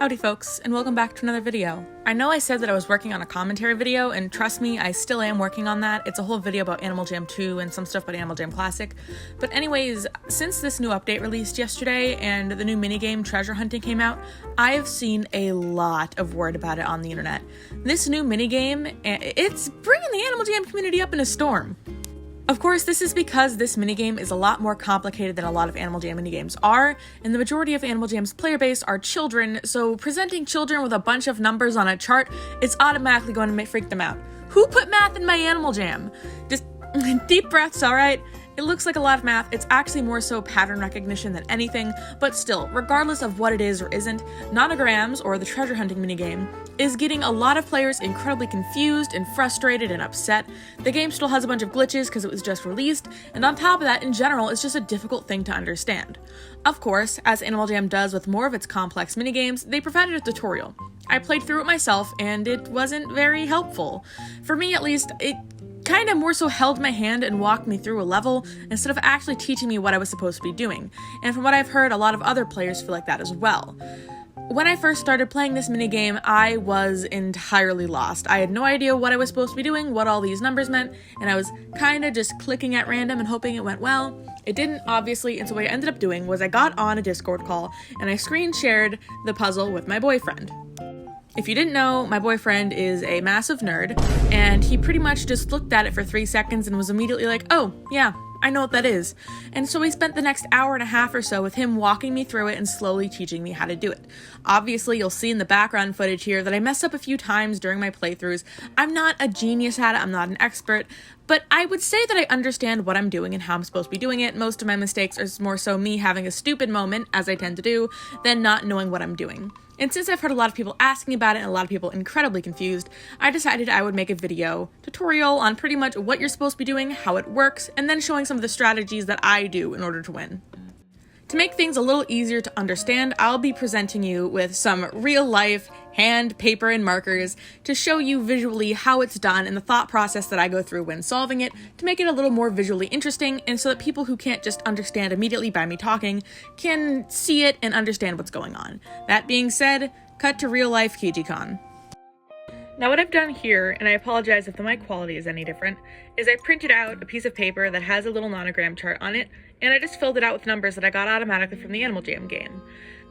Howdy folks, and welcome back to another video. I know I said that I was working on a commentary video, and trust me, I still am working on that. It's a whole video about Animal Jam 2 and some stuff about Animal Jam Classic. But anyways, since this new update released yesterday and the new minigame Treasure Hunting came out, I've seen a lot of word about it on the internet. This new minigame, it's bringing the Animal Jam community up in a storm. Of course, this is because this minigame is a lot more complicated than a lot of Animal Jam minigames are, and the majority of Animal Jam's player base are children, so presenting children with a bunch of numbers on a chart is automatically going to freak them out. Who put math in my Animal Jam? Just deep breaths, alright? It looks like a lot of math. It's actually more so pattern recognition than anything, but still, regardless of what it is or isn't, Nanograms, or the treasure hunting minigame, is getting a lot of players incredibly confused and frustrated and upset. The game still has a bunch of glitches because it was just released, and on top of that, in general, it's just a difficult thing to understand. Of course, as Animal Jam does with more of its complex minigames, they provided a tutorial. I played through it myself, and it wasn't very helpful. For me, at least, it kind of more so held my hand and walked me through a level instead of actually teaching me what I was supposed to be doing. And from what I've heard, a lot of other players feel like that as well. When I first started playing this minigame, I was entirely lost. I had no idea what I was supposed to be doing, what all these numbers meant, and I was kind of just clicking at random and hoping it went well. It didn't, obviously, and so what I ended up doing was I got on a Discord call and I screen shared the puzzle with my boyfriend. If you didn't know, my boyfriend is a massive nerd, and he pretty much just looked at it for 3 seconds and was immediately like, oh, yeah, I know what that is. And so we spent the next hour and a half or so with him walking me through it and slowly teaching me how to do it. Obviously, you'll see in the background footage here that I messed up a few times during my playthroughs. I'm not a genius at it, I'm not an expert, but I would say that I understand what I'm doing and how I'm supposed to be doing it. Most of my mistakes are more so me having a stupid moment, as I tend to do, than not knowing what I'm doing. And since I've heard a lot of people asking about it and a lot of people incredibly confused, I decided I would make a video tutorial on pretty much what you're supposed to be doing, how it works, and then showing some of the strategies that I do in order to win. To make things a little easier to understand, I'll be presenting you with some real-life hand, paper, and markers to show you visually how it's done and the thought process that I go through when solving it to make it a little more visually interesting and so that people who can't just understand immediately by me talking can see it and understand what's going on. That being said, cut to real-life KijiCon. Now what I've done here, and I apologize if the mic quality is any different, is I printed out a piece of paper that has a little nonogram chart on it, and I just filled it out with numbers that I got automatically from the Animal Jam game.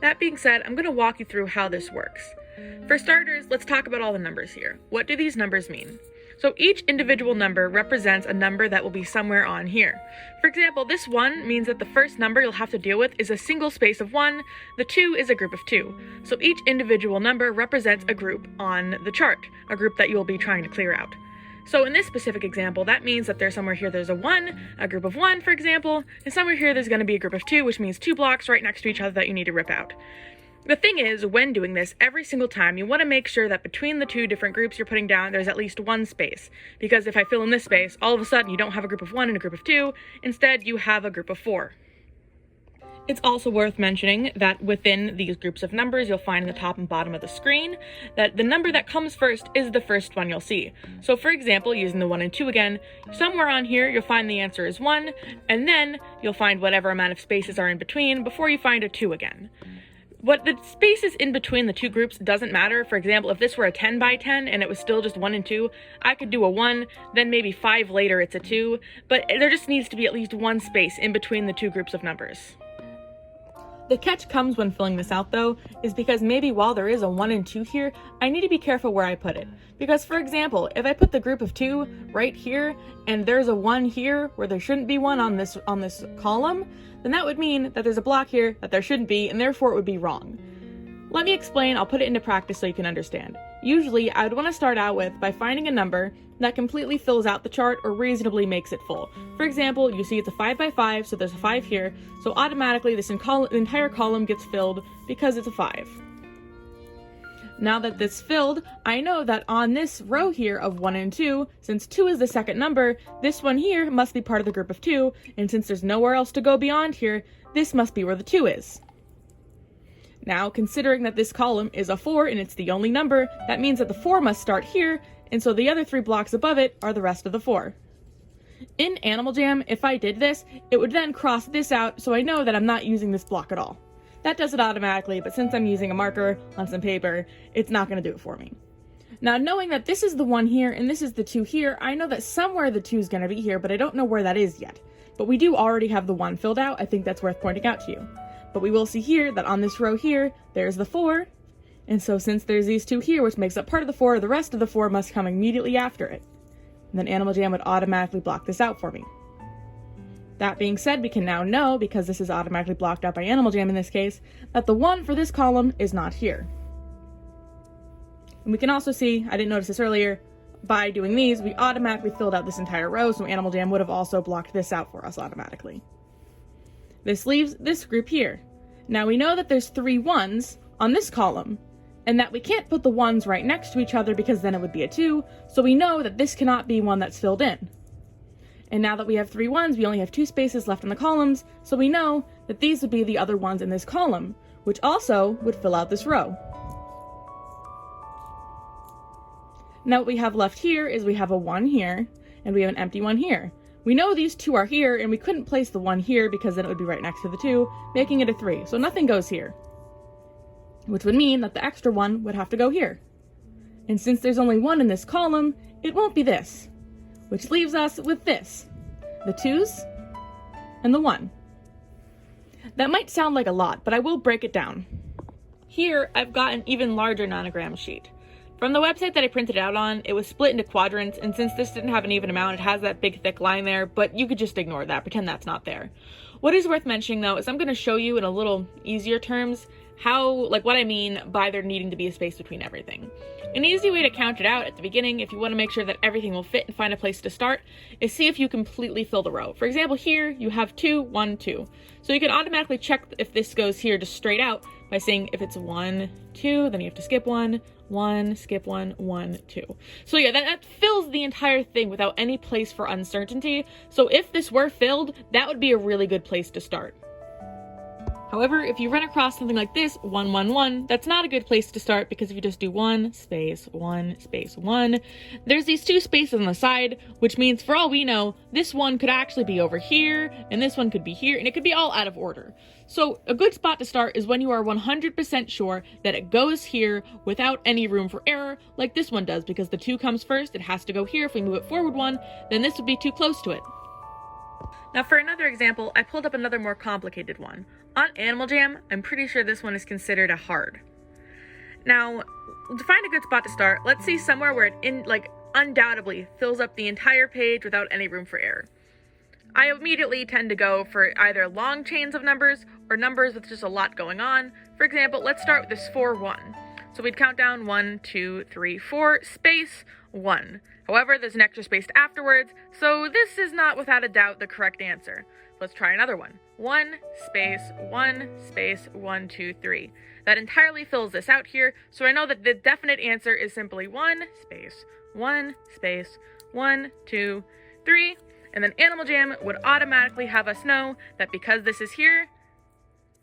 That being said, I'm going to walk you through how this works. For starters, let's talk about all the numbers here. What do these numbers mean? So each individual number represents a number that will be somewhere on here. For example, this 1 means that the first number you'll have to deal with is a single space of 1, the 2 is a group of 2. So each individual number represents a group on the chart, a group that you'll be trying to clear out. So in this specific example, that means that there's somewhere here there's a 1, a group of 1, for example, and somewhere here there's going to be a group of 2, which means 2 blocks right next to each other that you need to rip out. The thing is, when doing this, every single time, you want to make sure that between the two different groups you're putting down, there's at least one space. Because if I fill in this space, all of a sudden you don't have a group of 1 and a group of 2, instead you have a group of 4. It's also worth mentioning that within these groups of numbers you'll find in the top and bottom of the screen that the number that comes first is the first one you'll see. So for example, using the 1 and 2 again, somewhere on here you'll find the answer is 1, and then you'll find whatever amount of spaces are in between before you find a 2 again. What the spaces in between the two groups doesn't matter. For example, if this were a 10 by 10 and it was still just 1 and 2, I could do a 1, then maybe 5 later it's a 2, but there just needs to be at least one space in between the two groups of numbers. The catch comes when filling this out though, is because maybe while there is a 1 and 2 here, I need to be careful where I put it. Because for example, if I put the group of 2 right here, and there's a 1 here where there shouldn't be one on this column, then that would mean that there's a block here that there shouldn't be, and therefore it would be wrong. Let me explain, I'll put it into practice so you can understand. Usually, I would want to start out with by finding a number that completely fills out the chart or reasonably makes it full. For example, you see it's a 5 by 5, so there's a 5 here, so automatically this entire column gets filled because it's a 5. Now that this filled, I know that on this row here of 1 and 2, since 2 is the second number, this one here must be part of the group of 2, and since there's nowhere else to go beyond here, this must be where the 2 is. Now, considering that this column is a 4 and it's the only number, that means that the 4 must start here, and so the other 3 blocks above it are the rest of the 4. In Animal Jam, if I did this, it would then cross this out, so I know that I'm not using this block at all. That does it automatically, but since I'm using a marker on some paper, it's not going to do it for me. Now, knowing that this is the 1 here and this is the 2 here, I know that somewhere the 2 is going to be here, but I don't know where that is yet. But we do already have the 1 filled out. I think that's worth pointing out to you. But we will see here that on this row here, there's the 4. And so since there's these 2 here, which makes up part of the 4, the rest of the 4 must come immediately after it. And then Animal Jam would automatically block this out for me. That being said, we can now know, because this is automatically blocked out by Animal Jam in this case, that the 1 for this column is not here. And we can also see, I didn't notice this earlier, by doing these, we automatically filled out this entire row, so Animal Jam would have also blocked this out for us automatically. This leaves this group here. Now we know that there's 3 1s on this column, and that we can't put the 1s right next to each other because then it would be a 2, so we know that this cannot be one that's filled in. And now that we have 3 1s, we only have 2 spaces left in the columns, so we know that these would be the other ones in this column, which also would fill out this row. Now what we have left here is we have a 1 here, and we have an empty 1 here. We know these 2 are here, and we couldn't place the 1 here because then it would be right next to the 2, making it a 3, so nothing goes here. Which would mean that the extra 1 would have to go here. And since there's only 1 in this column, it won't be this. Which leaves us with this, the 2s and the 1. That might sound like a lot, but I will break it down. Here, I've got an even larger nonogram sheet. From the website that I printed out on, it was split into quadrants, and since this didn't have an even amount, it has that big thick line there, but you could just ignore that, pretend that's not there. What is worth mentioning though is I'm going to show you in a little easier terms what I mean by there needing to be a space between everything. An easy way to count it out at the beginning, if you want to make sure that everything will fit and find a place to start, is see if you completely fill the row. For example, here you have 2, 1, 2. So you can automatically check if this goes here just straight out by saying if it's 1, 2, then you have to skip 1, 1, skip 1, 1, 2. So yeah, that fills the entire thing without any place for uncertainty. So if this were filled, that would be a really good place to start. However, if you run across something like this, 1, 1, 1, that's not a good place to start because if you just do 1, space, 1, space, 1, there's these 2 spaces on the side, which means for all we know, this 1 could actually be over here, and this 1 could be here, and it could be all out of order. So a good spot to start is when you are 100% sure that it goes here without any room for error, like this one does, because the 2 comes first, it has to go here. If we move it forward 1, then this would be too close to it. Now for another example, I pulled up another more complicated one. On Animal Jam, I'm pretty sure this one is considered a hard. Now, to find a good spot to start, let's see somewhere where it undoubtedly fills up the entire page without any room for error. I immediately tend to go for either long chains of numbers or numbers with just a lot going on. For example, let's start with this 4, 1. So we'd count down 1, 2, 3, 4, space, 1. However, there's an extra space afterwards, so this is not without a doubt the correct answer. Let's try another one. 1, space, 1, space, 1, 2, 3. That entirely fills this out here, so I know that the definite answer is simply 1, space, 1, space, 1, 2, 3. And then Animal Jam would automatically have us know that because this is here,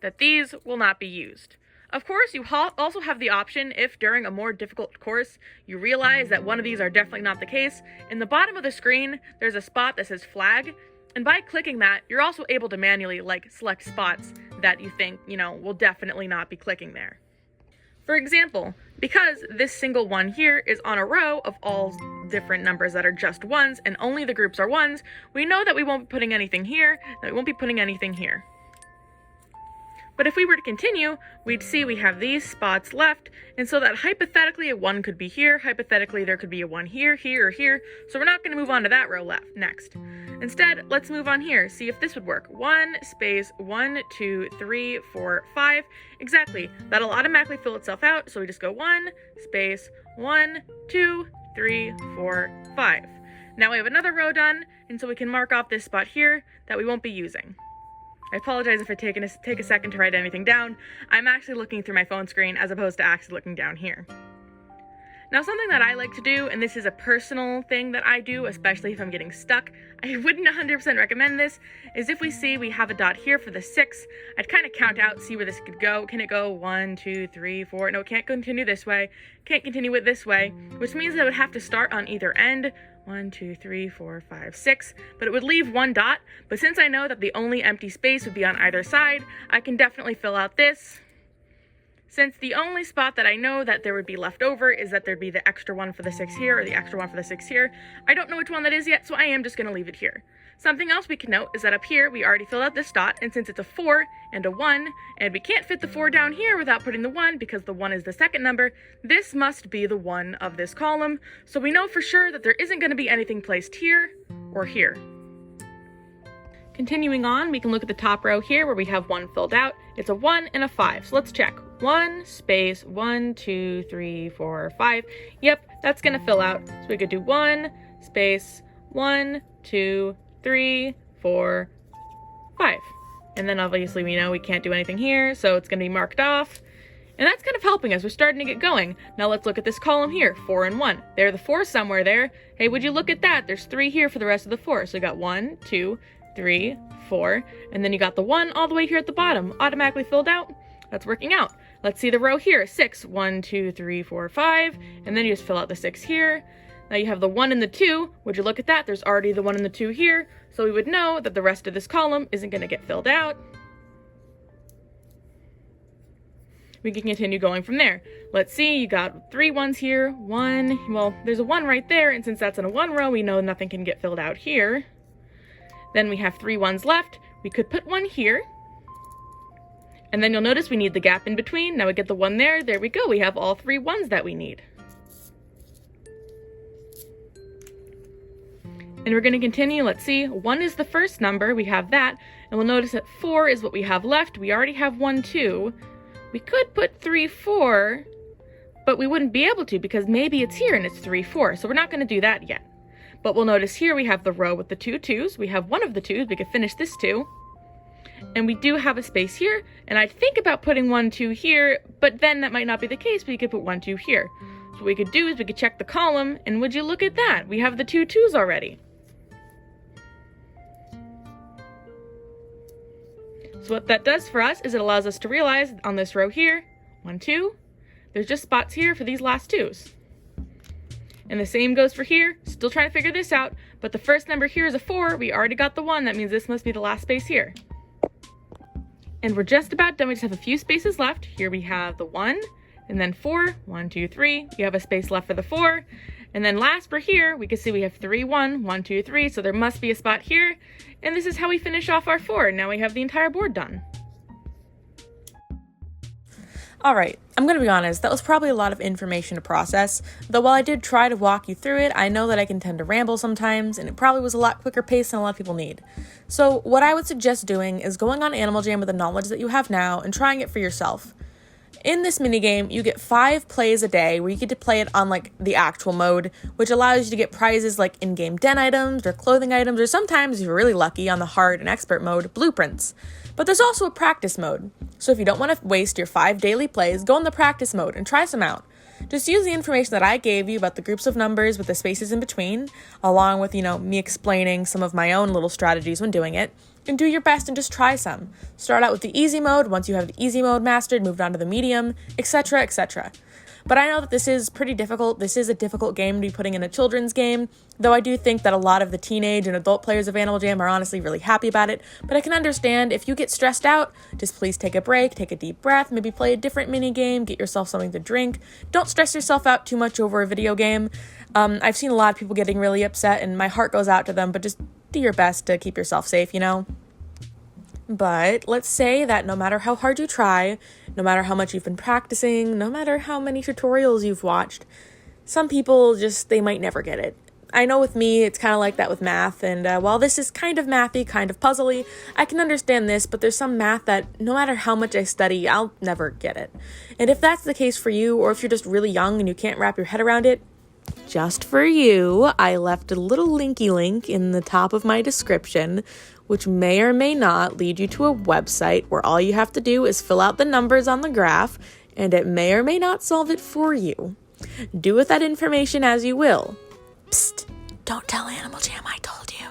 that these will not be used. Of course, you also have the option, if during a more difficult course, you realize that one of these are definitely not the case, in the bottom of the screen, there's a spot that says flag, and by clicking that, you're also able to manually, select spots that you think, will definitely not be clicking there. For example, because this single 1 here is on a row of all different numbers that are just 1s, and only the groups are 1s, we know that we won't be putting anything here, that we won't be putting anything here. But if we were to continue, we'd see we have these spots left, and so that hypothetically a 1 could be here, hypothetically there could be a 1 here, here, or here, so we're not going to move on to that row next. Instead, let's move on here, see if this would work. 1, space, 1, 2, 3, 4, 5. Exactly, that'll automatically fill itself out, so we just go 1, space, 1, 2, 3, 4, 5. Now we have another row done, and so we can mark off this spot here that we won't be using. I apologize if I take a second to write anything down. I'm actually looking through my phone screen as opposed to actually looking down here. Now, something that I like to do, and this is a personal thing that I do, especially if I'm getting stuck, I wouldn't 100% recommend this, is if we see we have a dot here for the 6, I'd kind of count out, see where this could go. Can it go 1, 2, 3, 4? No, it can't continue this way. Can't continue it this way, which means that it would have to start on either end. 1, 2, 3, 4, 5, 6, but it would leave one dot. But since I know that the only empty space would be on either side, I can definitely fill out this. Since the only spot that I know that there would be left over is that there'd be the extra one for the 6 here or the extra one for the 6 here. I don't know which one that is yet, so I am just going to leave it here. Something else we can note is that up here we already filled out this dot, and since it's a 4 and a 1, and we can't fit the 4 down here without putting the 1 because the 1 is the second number, this must be the 1 of this column. So we know for sure that there isn't going to be anything placed here or here. Continuing on, we can look at the top row here where we have 1 filled out. It's a 1 and a 5, so let's check. 1 space 1, 2, 3, 4, 5. Yep, that's gonna fill out. So we could do 1 space 1, 2, 3, 4, 5. And then obviously we know we can't do anything here, so it's gonna be marked off. And that's kind of helping us. We're starting to get going. Now let's look at this column here, 4 and 1. There, the 4 somewhere there. Hey, would you look at that? There's 3 here for the rest of the 4. So you got 1, 2, 3, 4, and then you got the 1 all the way here at the bottom, automatically filled out. That's working out. Let's see the row here, 6, 1, 2, 3, 4, 5, and then you just fill out the 6 here. Now you have the 1 and the 2. Would you look at that? There's already the 1 and the 2 here, so we would know that the rest of this column isn't going to get filled out. We can continue going from there. Let's see, you got 3 1s here, 1, well, there's a 1 right there, and since that's in a 1 row, we know nothing can get filled out here. Then we have 3 1s left. We could put 1 here. And then you'll notice we need the gap in between. Now we get the 1 there. There we go. We have all 3 1s that we need. And we're going to continue. Let's see. 1 is the first number. We have that. And we'll notice that 4 is what we have left. We already have 1, 2. We could put 3, 4, but we wouldn't be able to because maybe it's here and it's 3, 4. So we're not going to do that yet. But we'll notice here we have the row with the 2 2s. We have one of the 2s. We could finish this 2. And we do have a space here, and I'd think about putting 1, 2 here, but then that might not be the case, but you could put 1, 2 here. So what we could do is we could check the column, and would you look at that? We have the 2 2s already. So what that does for us is it allows us to realize on this row here, 1, 2, there's just spots here for these last 2s. And the same goes for here, still trying to figure this out, but the first number here is a 4, we already got the 1, that means this must be the last space here. And we're just about done. We just have a few spaces left. Here we have the 1, and then 4, 1, 2, 3. You have a space left for the 4. And then last for here, we can see we have 3, 1, 1, 2, 3. So there must be a spot here. And this is how we finish off our 4. Now we have the entire board done. All right, I'm going to be honest, that was probably a lot of information to process, though while I did try to walk you through it, I know that I can tend to ramble sometimes, and it probably was a lot quicker pace than a lot of people need. So what I would suggest doing is going on Animal Jam with the knowledge that you have now and trying it for yourself. In this minigame, you get 5 plays a day where you get to play it on like the actual mode, which allows you to get prizes like in-game den items or clothing items, or sometimes if you're really lucky on the hard and expert mode, blueprints. But there's also a practice mode. So if you don't want to waste your 5 daily plays, go in the practice mode and try some out. Just use the information that I gave you about the groups of numbers with the spaces in between, along with, me explaining some of my own little strategies when doing it, and do your best and just try some. Start out with the easy mode. Once you have the easy mode mastered, move on to the medium, etc., etc. But I know that this is pretty difficult. This is a difficult game to be putting in a children's game, though I do think that a lot of the teenage and adult players of Animal Jam are honestly really happy about it. But I can understand if you get stressed out, just please take a break, take a deep breath, maybe play a different mini game, get yourself something to drink. Don't stress yourself out too much over a video game. I've seen a lot of people getting really upset, and my heart goes out to them, but just do your best to keep yourself safe, But let's say that no matter how hard you try, no matter how much you've been practicing, no matter how many tutorials you've watched, some people they might never get it. I know with me, it's kind of like that with math, and while this is kind of mathy, kind of puzzly, I can understand this, but there's some math that no matter how much I study, I'll never get it. And if that's the case for you, or if you're just really young and you can't wrap your head around it, just for you, I left a little linky link in the top of my description, which may or may not lead you to a website where all you have to do is fill out the numbers on the graph, and it may or may not solve it for you. Do with that information as you will. Psst, don't tell Animal Jam I told you.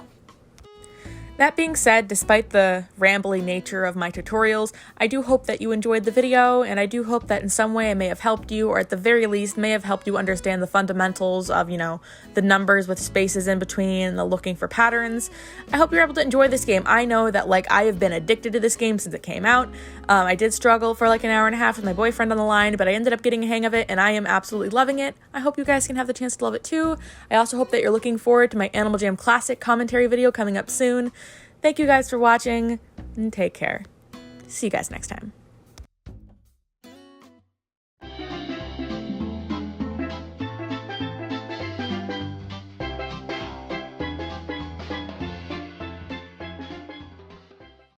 That being said, despite the rambly nature of my tutorials, I do hope that you enjoyed the video, and I do hope that in some way I may have helped you, or at the very least may have helped you understand the fundamentals of, the numbers with spaces in between and the looking for patterns. I hope you're able to enjoy this game. I know that, I have been addicted to this game since it came out. I did struggle for an hour and a half with my boyfriend on the line, but I ended up getting a hang of it, and I am absolutely loving it. I hope you guys can have the chance to love it too. I also hope that you're looking forward to my Animal Jam Classic commentary video coming up soon. Thank you guys for watching, and take care. See you guys next time.